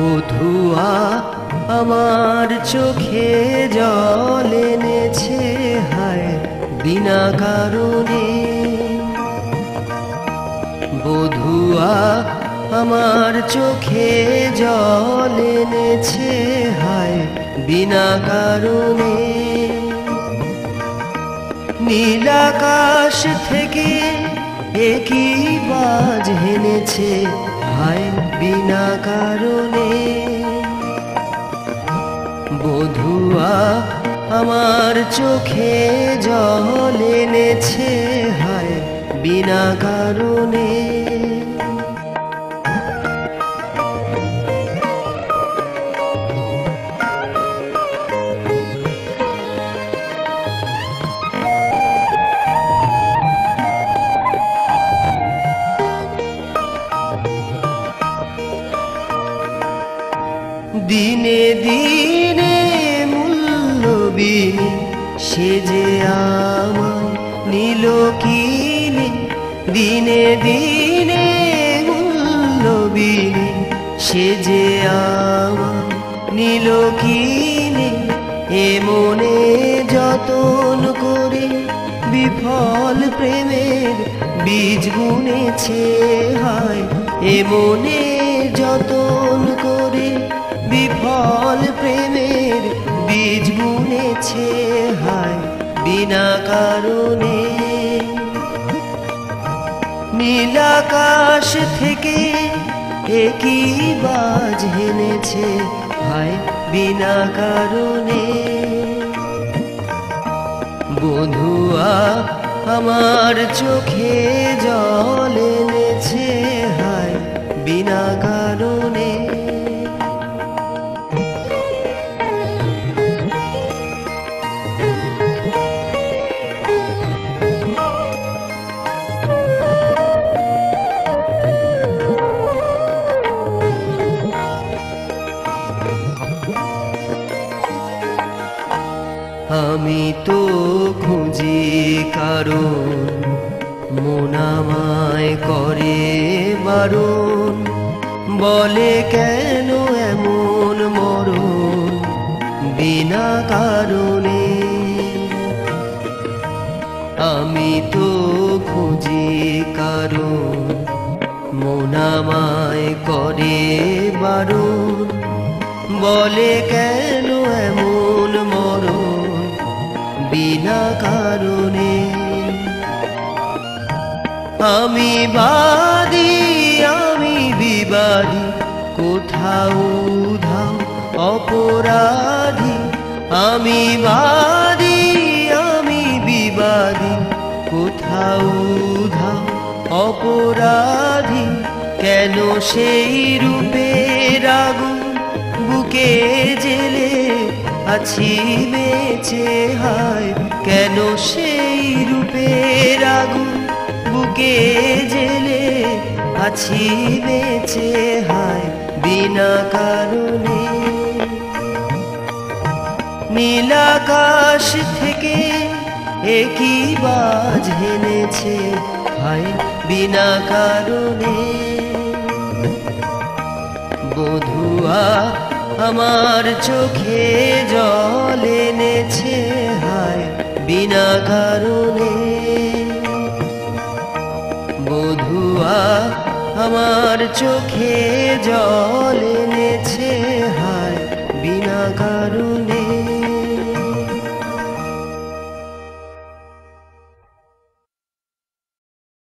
বধুয়া আমার চোখে জল এনেছে হায় বিনা কারণে। বধুয়া আমার চোখে জল এনেছে হায় বিনা কারণে। নীল আকাশ থেকে একই বাজ হেনেছে হায় বিনা কারণে। বধুয়া আমার চোখে জল এনেছে হায় বিনা কারণে। দিনে দিনে মূল্যবিনী সে যে আমার নীল কিনে। দিনে দিনে মূল্যবিনী সে যে আমার নীল কিনে। এ মনে যতন করে বিফল প্রেমের বীজ বুনেছে হায়। এ মনে যতন করে বিফল প্রেমের বীজ বুনেছে হায় বিনা কারণে। নীল আকাশ থেকে একই বাজ হেনেছে হায় বিনা কারণে। বধুয়া আমার চোখে জল এনেছে হায় বিনা কারণে। আমি তো খুঁজি কারণ মন আমায় করে বারণ। বলে কেন এমন মরণ বিনা কারণে। আমি তো খুঁজি কারণ মন আমায় করে বারণ। বলে কেন এমন মরণ বিনা কারণে। আমি বাদী আমি বিবাদী কোথাও উধাও অপরাধী। আমি বাদী আমি বিবাদী কোথাও উধাও অপরাধী। কেন সেই রূপের আগুন বুকে জেলে আছি বেঁচে হায়। কেন সেই রূপের আগুন বুকে জেলে আছি বেঁচে হায় বিনা কারণে। নীল আকাশ থেকে একই বাজ হেনেছে হায় বিনা কারণে। বধুয়া আমার চোখে জল এনেছে হায় বিনা কারণে। বধুয়া আমার চোখে জল এনেছে হায় বিনা কারণে।